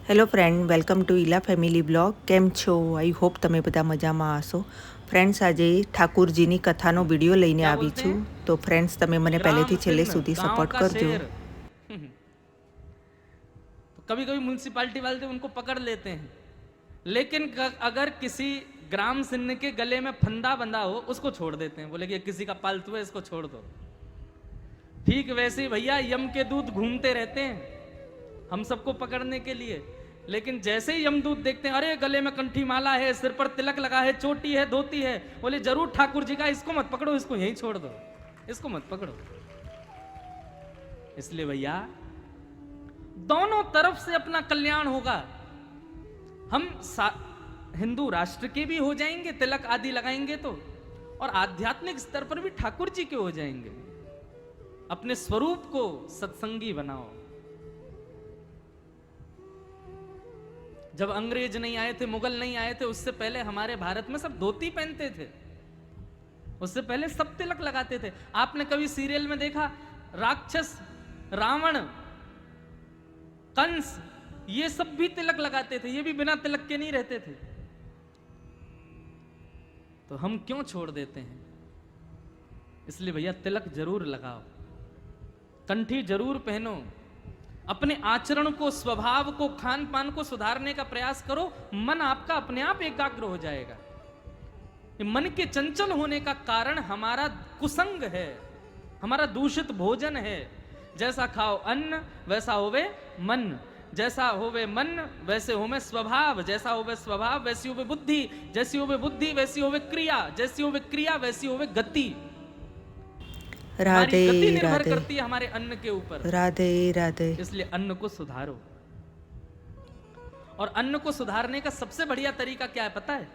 Hello friend, welcome to Ila family blog. કેમ છો? I hope તમે બધા મજામાં હશો. ફ્રેન્ડ્સ, આજે ઠાકુરજીની કથાનો વિડીયો લઈને क्या આવી बोलते છું, हैं? તો ફ્રેન્ડ્સ તમે મને ग्राम પહેલેથી છેલ્લે सिन्न સુધી गांव સપોર્ટ का કરજો. शेर। तो कभी कभी म्यूनसिपालिटी वाले उनको पकड़ लेते हैं, लेकिन अगर किसी ग्राम सिन्न के गले में फंदा बंधा हो उसको छोड़ देते हैं, बोले कि ये किसी का पालतू है, इसको छोड़ दो। ठीक वैसे ही भैया यम के दूत घूमते रहते हैं हम सबको पकड़ने के लिए, लेकिन जैसे ही यमदूत देखते हैं, अरे गले में कंठी माला है, सिर पर तिलक लगा है, चोटी है, धोती है, बोले जरूर ठाकुर जी का, इसको मत पकड़ो, इसको यहीं छोड़ दो, इसको मत पकड़ो। इसलिए भैया दोनों तरफ से अपना कल्याण होगा। हम हिंदू राष्ट्र के भी हो जाएंगे, तिलक आदि लगाएंगे तो, और आध्यात्मिक स्तर पर भी ठाकुर जी के हो जाएंगे। अपने स्वरूप को सत्संगी बनाओ। जब अंग्रेज नहीं आए थे, मुगल नहीं आए थे, उससे पहले हमारे भारत में सब धोती पहनते थे, उससे पहले सब तिलक लगाते थे। आपने कभी सीरियल में देखा राक्षस, रावण, कंस, ये सब भी तिलक लगाते थे, ये भी बिना तिलक के नहीं रहते थे। तो हम क्यों छोड़ देते हैं? इसलिए भैया तिलक जरूर लगाओ, कंठी जरूर पहनो, अपने आचरण को, स्वभाव को, खान पान को सुधारने का प्रयास करो। मन आपका अपने आप एकाग्र हो जाएगा। मन के चंचल होने का कारण हमारा कुसंग है, हमारा दूषित भोजन है। जैसा खाओ अन्न वैसा होवे मन, जैसा होवे मन वैसे होवे स्वभाव, जैसा होवे स्वभाव वैसी होवे बुद्धि, जैसी होवे बुद्धि वैसी होवे क्रिया, जैसी होवे क्रिया वैसी होवे गति। हमारी राधे गति निर्भर राधे करती है हमारे अन्न के ऊपर। राधे राधे। इसलिए अन्न को सुधारो। और अन्न को सुधारने का सबसे बढ़िया तरीका क्या है पता है?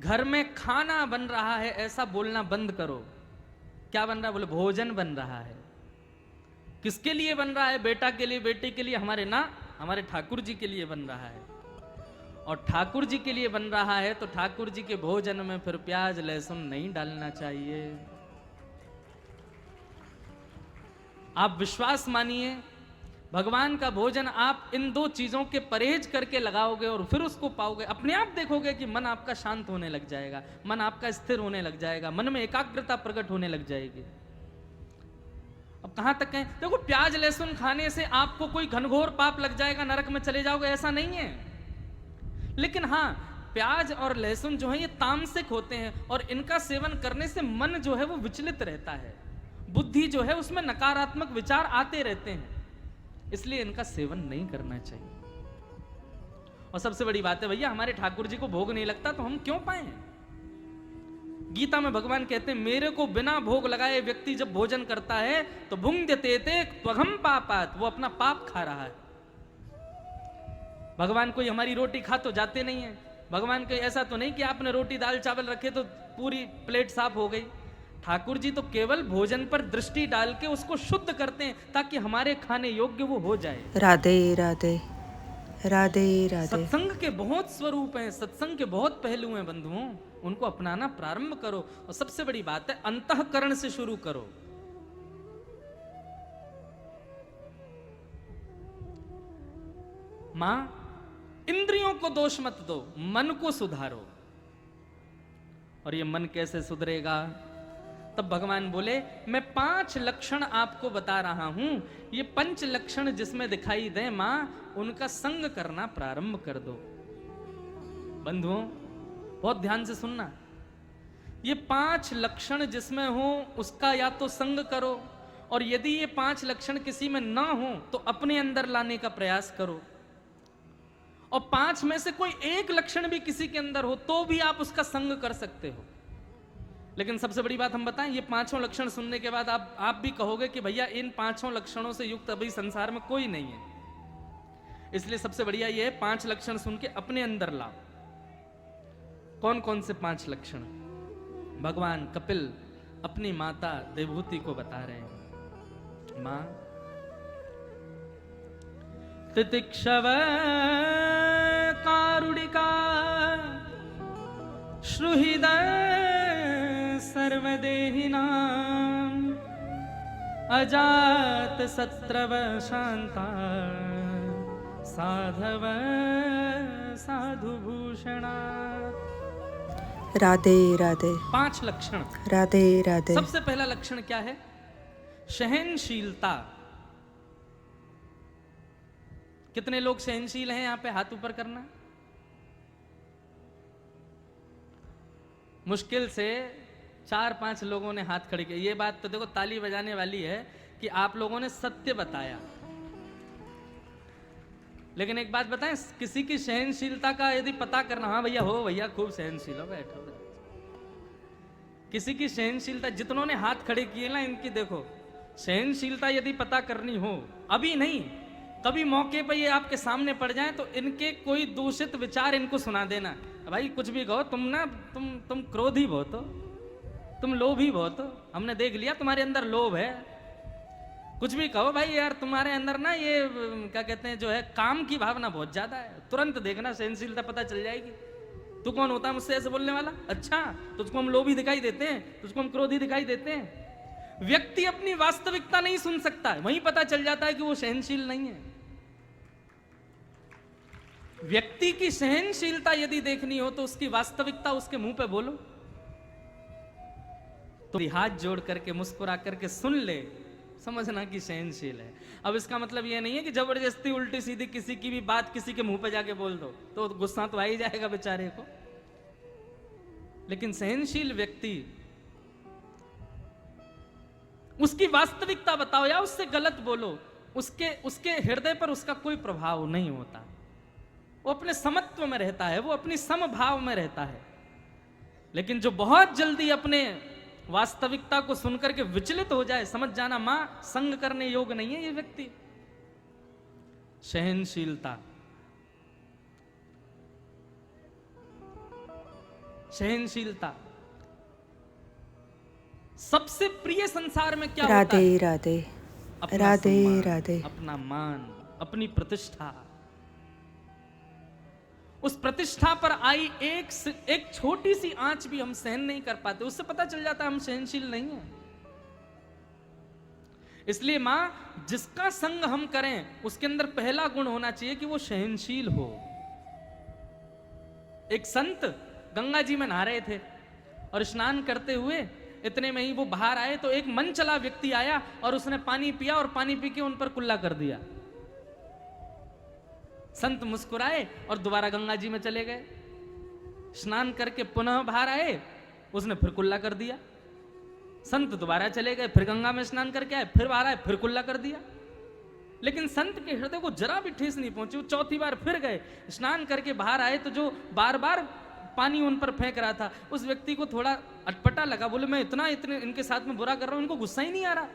घर में खाना बन रहा है ऐसा बोलना बंद करो। क्या बन रहा है? बोले भोजन बन रहा है। किसके लिए बन रहा है? बेटा के लिए, बेटी के लिए, हमारे ना, हमारे ठाकुर जी के लिए बन रहा है। और ठाकुर जी के लिए बन रहा है तो ठाकुर जी के भोजन में फिर प्याज लहसुन नहीं डालना चाहिए। आप विश्वास मानिए, भगवान का भोजन आप इन दो चीजों के परहेज करके लगाओगे और फिर उसको पाओगे, अपने आप देखोगे कि मन आपका शांत होने लग जाएगा, मन आपका स्थिर होने लग जाएगा, मन में एकाग्रता प्रकट होने लग जाएगी। अब कहां तक कहें? देखो, प्याज लहसुन खाने से आपको कोई घनघोर पाप लग जाएगा, नरक में चले जाओगे, ऐसा नहीं है। लेकिन हाँ, प्याज और लहसुन जो है ये तामसिक होते हैं और इनका सेवन करने से मन जो है वो विचलित रहता है, बुद्धि जो है उसमें नकारात्मक विचार आते रहते हैं, इसलिए इनका सेवन नहीं करना चाहिए। और सबसे बड़ी बात है भैया, हमारे ठाकुर जी को भोग नहीं लगता तो हम क्यों पाए? गीता में भगवान कहते हैं, मेरे को बिना भोग लगाए व्यक्ति जब भोजन करता है तो भुंग्यते त्वघम पापात, वो अपना पाप खा रहा है। भगवान कोई हमारी रोटी खा तो जाते नहीं है। भगवान को ऐसा तो नहीं कि आपने रोटी दाल चावल रखे तो पूरी प्लेट साफ हो गई। ठाकुर जी तो केवल भोजन पर दृष्टि डाल के उसको शुद्ध करते हैं ताकि हमारे खाने योग्य वो हो जाए। राधे राधे राधे राधे। सत्संग के बहुत स्वरूप हैं, सत्संग के बहुत पहलू हैं बंधुओं, उनको अपनाना प्रारंभ करो। और सबसे बड़ी बात है, अंतःकरण से शुरू करो। मां, इंद्रियों को दोष मत दो, मन को सुधारो। और ये मन कैसे सुधरेगा? तब भगवान बोले, मैं 5 लक्षण आपको बता रहा हूं, ये 5 लक्षण जिसमें दिखाई दे मां, उनका संग करना प्रारंभ कर दो। बंधुओं बहुत ध्यान से सुनना, ये 5 लक्षण जिसमें हो उसका या तो संग करो, और यदि ये 5 लक्षण किसी में ना हो तो अपने अंदर लाने का प्रयास करो। और 5 में से कोई एक लक्षण भी किसी के अंदर हो तो भी आप उसका संग कर सकते हो। लेकिन सबसे बड़ी बात हम बताएं, ये 5 लक्षण सुनने के बाद आप भी कहोगे कि भैया इन 5 लक्षणों से युक्त अभी संसार में कोई नहीं है। इसलिए सबसे बढ़िया ये है, 5 लक्षण सुन के अपने अंदर लाओ। कौन कौन से 5 लक्षण? भगवान कपिल अपनी माता देवहूति को बता रहे हैं। मां, तितिक्षव कारुणिका श्रुहृदय सर्वदेहिनां अजात शत्रव शांता साधव साधुभूषणा। राधे राधे। 5 लक्षण। राधे राधे। सबसे पहला लक्षण क्या है? सहनशीलता। कितने लोग सहनशील हैं यहां पे? हाथ ऊपर करना। मुश्किल से 4-5 लोगों ने हाथ खड़े किए। ये बात तो देखो ताली बजाने वाली है कि आप लोगों ने सत्य बताया। लेकिन एक बात बताएं, किसी की सहनशीलता का यदि पता करना, हाँ भैया हो, भैया खूब सहनशील हो, बैठो। किसी की सहनशीलता, जितनों ने हाथ खड़े किए ना, इनकी देखो सहनशीलता यदि पता करनी हो, अभी नहीं, कभी मौके पर ये आपके सामने पड़ जाए तो इनके कोई दूषित विचार इनको सुना देना। भाई कुछ भी कहो, तुम ना तुम क्रोधी बहुत हो, तुम लोभी बहुत हो, हमने देख लिया तुम्हारे अंदर लोभ है। कुछ भी कहो भाई यार, तुम्हारे अंदर ना ये क्या कहते हैं जो है, काम की भावना बहुत ज्यादा है। तुरंत देखना सहनशीलता पता चल जाएगी। तू कौन होता है मुझसे ऐसे बोलने वाला? अच्छा, तुझको हम लोभी दिखाई देते हैं, तुझको हम क्रोधी दिखाई देते हैं। व्यक्ति अपनी वास्तविकता नहीं सुन सकता है, वहीं पता चल जाता है कि वो सहनशील नहीं है। व्यक्ति की सहनशीलता यदि देखनी हो तो उसकी वास्तविकता उसके मुंह पे बोलो, तो हाथ जोड़ करके मुस्कुरा करके सुन ले, समझना कि सहनशील है। अब इसका मतलब यह नहीं है कि जबरदस्ती उल्टी सीधी किसी की भी बात किसी के मुंह पे जाके बोल दो, तो गुस्सा तो आ ही जाएगा बेचारे को। लेकिन सहनशील व्यक्ति, उसकी वास्तविकता बताओ या उससे गलत बोलो, उसके हृदय पर उसका कोई प्रभाव नहीं होता। वो अपने समत्व में रहता है, वो अपनी समभाव में रहता है। लेकिन जो बहुत जल्दी अपने वास्तविकता को सुनकर के विचलित हो जाए, समझ जाना मां संग करने योग्य नहीं है ये व्यक्ति। सहनशीलता, सहनशीलता सबसे प्रिय संसार में क्या होता है? राधे राधे। अपना राधे सम्मान, राधे। अपना मान, अपनी प्रतिष्ठा। उस प्रतिष्ठा पर आई एक छोटी सी आंच भी हम सहन नहीं कर पाते, उससे पता चल जाता है हम सहनशील नहीं हैं। इसलिए मां, जिसका संग हम करें उसके अंदर पहला गुण होना चाहिए कि वो सहनशील हो। एक संत गंगा जी में नहा रहे थे और स्नान करते हुए इतने में ही वो बाहर आए तो एक मन चला व्यक्ति आया और उसने पानी पिया और पानी पी के उन पर कुल्ला कर दिया। संत मुस्कुराए और दोबारा गंगा जी में चले गए। स्नान करके पुनः बाहर आए, उसने फिर कुल्ला कर दिया। संत दोबारा चले गए, फिर गंगा में स्नान करके आए, फिर बाहर आए, फिर कुल्ला कर दिया। लेकिन संत के हृदय को जरा भी ठेस नहीं पहुंची। वो चौथी बार फिर गए, स्नान करके बाहर आए तो जो बार बार पानी उन पर फेंक रहा था, उस व्यक्ति को थोड़ा अटपटा लगा। बोले मैं इतने इनके साथ में बुरा कर रहा हूं, इनको गुस्सा ही नहीं आ रहा।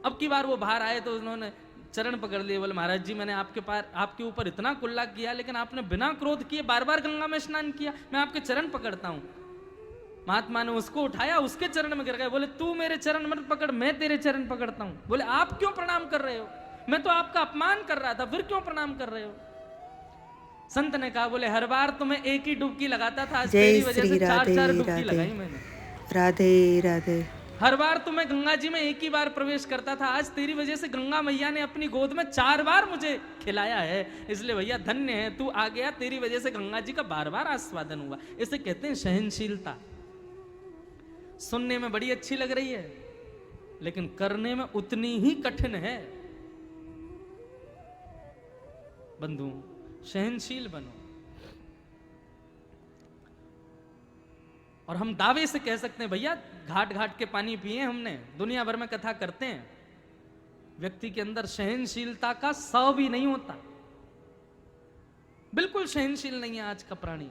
अब की बार वो बाहर आए तो उन्होंने चरण पकड़ लिए। बोले महाराज जी, मैंने आपके ऊपर इतना कुल्ला किया, लेकिन आपने बिना क्रोध किए बार बार गंगा में स्नान किया, मैं आपके चरण पकड़ता हूं। महात्मा ने उसको उठाया, उसके चरण में गिर गए। बोले तू मेरे चरण मत पकड़, मैं तेरे चरण पकड़ता हूं। बोले आप क्यों प्रणाम कर रहे हो? मैं तो आपका अपमान कर रहा था, फिर क्यों प्रणाम कर रहे हो? संत ने कहा, बोले हर बार तो मैं एक ही डुबकी लगाता था, आज तेरी वजह से 4-4 डुबकी लगाई मैंने। राधे राधे। हर बार तो मैं गंगा जी में एक ही बार प्रवेश करता था, आज तेरी वजह से गंगा मैया ने अपनी गोद में 4 बार मुझे खिलाया है। इसलिए भैया धन्य है, तू आ गया, तेरी वजह से गंगा जी का बार बार आस्वादन हुआ। इसे कहते हैं सहनशीलता। सुनने में बड़ी अच्छी लग रही है, लेकिन करने में उतनी ही कठिन है। बंधु, सहनशील बनो। और हम दावे से कह सकते हैं भैया, घाट घाट के पानी पिए हमने, दुनिया भर में कथा करते हैं, व्यक्ति के अंदर सहनशीलता का सौ भी नहीं होता। बिल्कुल सहनशील नहीं है आज का प्राणी।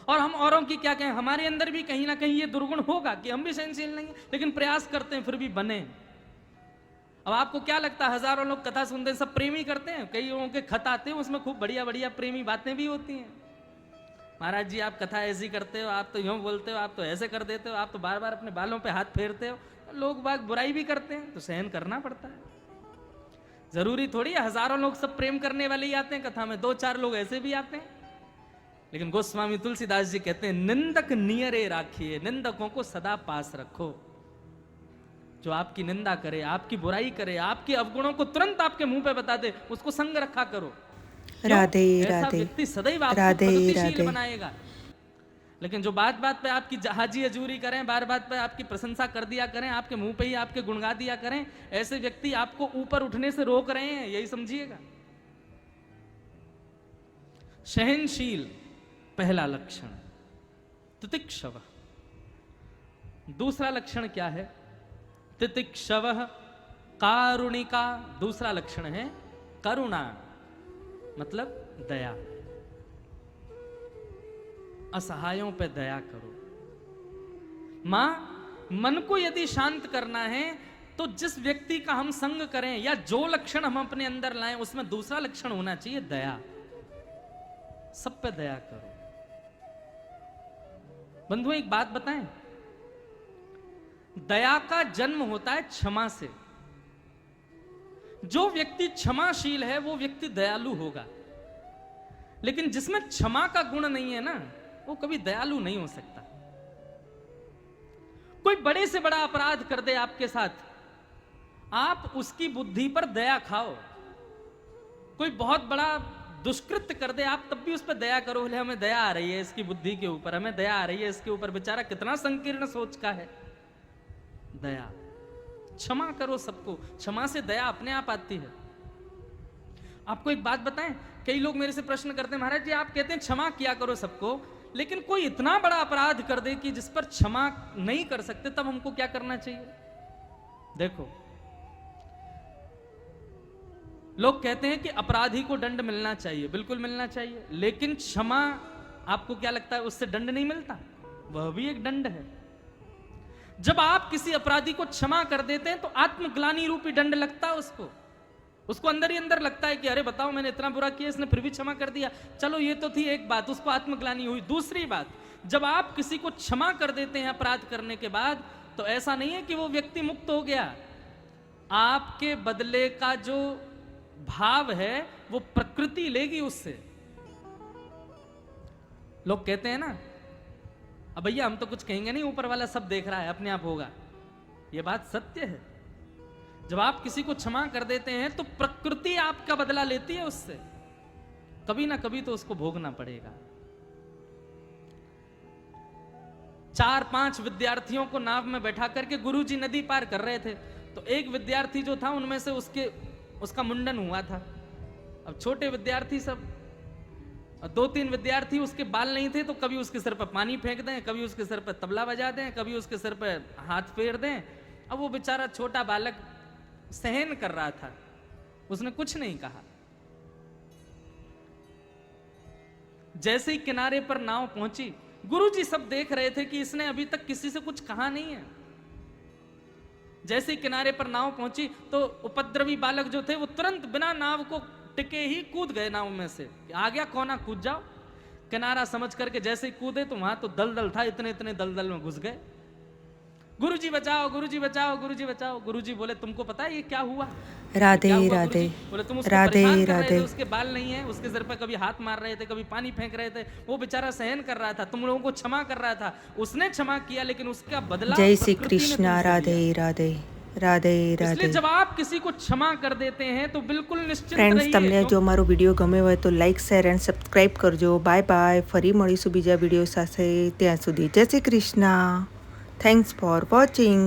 और हम औरों की क्या कहें, हमारे अंदर भी कहीं ना कहीं ये दुर्गुण होगा कि हम भी सहनशील नहीं है, लेकिन प्रयास करते हैं फिर भी बने। अब आपको क्या लगता है, हजारों लोग कथा सुनते हैं, सब प्रेमी करते हैं? कई लोगों के खत आते हैं, उसमें खूब बढ़िया बढ़िया प्रेमी बातें भी होती हैं। महाराज जी आप कथा ऐसी करते हो, आप तो यूं बोलते हो, आप तो ऐसे कर देते हो, आप तो बार बार अपने बालों पे हाथ फेरते हो। लोग बाग बुराई भी करते हैं तो सहन करना पड़ता है। जरूरी थोड़ी है हजारों लोग सब प्रेम करने वाले ही आते हैं कथा में, 2-4 लोग ऐसे भी आते हैं। लेकिन गोस्वामी तुलसीदास जी कहते हैं, निंदक नियरे राखिए, निंदकों को सदा पास रखो। जो आपकी निंदा करे, आपकी बुराई करे, आपके अवगुणों को तुरंत आपके मुंह पे बता दे, उसको संग रखा करो। क्यों? राधे ऐसा राधे व्यक्ति सदैव आपको राधे प्रगतिशील राधे बनाएगा। लेकिन जो बात बात पे आपकी हाजी हजूरी करें, बार बात पे आपकी प्रशंसा कर दिया करें, आपके मुंह पे ही आपके गुणगा दिया करें, ऐसे व्यक्ति आपको ऊपर उठने से रोक रहे हैं, यही समझिएगा। सहनशील पहला लक्षण, तितिक्षव। दूसरा लक्षण क्या है? तितिक्षव कारुणिका। दूसरा लक्षण है करुणा, मतलब दया। असहायों पे दया करो। मां, मन को यदि शांत करना है तो जिस व्यक्ति का हम संग करें या जो लक्षण हम अपने अंदर लाएं, उसमें दूसरा लक्षण होना चाहिए दया। सब पे दया करो। बंधुओं, एक बात बताएं, दया का जन्म होता है क्षमा से। जो व्यक्ति क्षमाशील है वो व्यक्ति दयालु होगा, लेकिन जिसमें क्षमा का गुण नहीं है ना, वो कभी दयालु नहीं हो सकता। कोई बड़े से बड़ा अपराध कर दे आपके साथ, आप उसकी बुद्धि पर दया खाओ। कोई बहुत बड़ा दुष्कृत्य कर दे, आप तब भी उस पर दया करो। बोले हमें दया आ रही है इसकी बुद्धि के ऊपर, हमें दया आ रही है इसके ऊपर, बेचारा कितना संकीर्ण सोच का है। दया, क्षमा करो सबको। क्षमा से दया अपने आप आती है। आपको एक बात बताएं, कई लोग मेरे से प्रश्न करते हैं, महाराज जी आप कहते हैं क्षमा किया करो सबको, लेकिन कोई इतना बड़ा अपराध कर दे कि जिस पर क्षमा नहीं कर सकते, तब हमको क्या करना चाहिए? देखो, लोग कहते हैं कि अपराधी को दंड मिलना चाहिए, बिल्कुल मिलना चाहिए, लेकिन क्षमा, आपको क्या लगता है उससे दंड नहीं मिलता? वह भी एक दंड है। जब आप किसी अपराधी को क्षमा कर देते हैं तो आत्मग्लानि रूपी दंड लगता है उसको अंदर ही अंदर लगता है कि अरे बताओ मैंने इतना बुरा किया, इसने फिर भी क्षमा कर दिया। चलो ये तो थी एक बात, उसको आत्मग्लानि हुई। दूसरी बात, जब आप किसी को क्षमा कर देते हैं अपराध करने के बाद, तो ऐसा नहीं है कि वो व्यक्ति मुक्त हो गया। आपके बदले का जो भाव है वो प्रकृति लेगी उससे। लोग कहते हैं ना, अब भैया हम तो कुछ कहेंगे नहीं, ऊपर वाला सब देख रहा है, अपने आप होगा। यह बात सत्य है। जब आप किसी को क्षमा कर देते हैं तो प्रकृति आपका बदला लेती है उससे, कभी ना कभी तो उसको भोगना पड़ेगा। 4-5 विद्यार्थियों को नाव में बैठा करके गुरुजी नदी पार कर रहे थे, तो एक विद्यार्थी जो था उनमें से उसका मुंडन हुआ था। अब छोटे विद्यार्थी सब, 2-3 विद्यार्थी उसके बाल नहीं थे, तो कभी उसके सिर पर पानी फेंक दें, कभी उसके सिर पर तबला बजा दें, कभी उसके सिर पर हाथ फेर दें। अब वो बेचारा छोटा बालक सहन कर रहा था, उसने कुछ नहीं कहा। जैसे ही किनारे पर नाव पहुंची, गुरुजी सब देख रहे थे कि इसने अभी तक किसी से कुछ कहा नहीं है। जैसे ही किनारे पर नाव पहुंची तो उपद्रवी बालक जो थे वो तुरंत बिना नाव को टिके ही कूद गए नाव में से। आ गया कोना, कूद जाओ। किनारा समझ करके जैसे ही कूदे तो वहां तो दलदल था, इतने इतने दलदल में घुस गए। गुरुजी बचाओ, गुरुजी बचाओ, गुरुजी बचाओ। गुरुजी बोले तुमको पता है ये क्या हुआ? राधे क्या हुआ राधे गुरुजी? बोले तुम उसको राधे परेशान कर रहे राधे थे, उसके बाल नहीं है, उसके सिर पर कभी हाथ मार रहे थे, कभी पानी फेंक रहे थे, वो बेचारा सहन कर रहा था, तुम लोगों को क्षमा कर रहा था। उसने क्षमा किया, लेकिन उसका बदला जय श्री प्रकृति ने कृष्णा। तुमसे राधे लिया। राधे राधे इसलिए राधे। जब आप किसी को क्षमा कर देते हैं तो बिल्कुल निश्चिंत ફ્રેન્ડ્સ, रहिए। તમને જો અમારો વિડીયો ગમ્યો હોય તો લાઇક, શેર એન્ડ સબસ્ક્રાઈબ કરજો. Bye bye. ફરી મળીશું બીજા વિડીયો સાથે. ત્યાં સુધી જય Shri Krishna. Thanks for watching.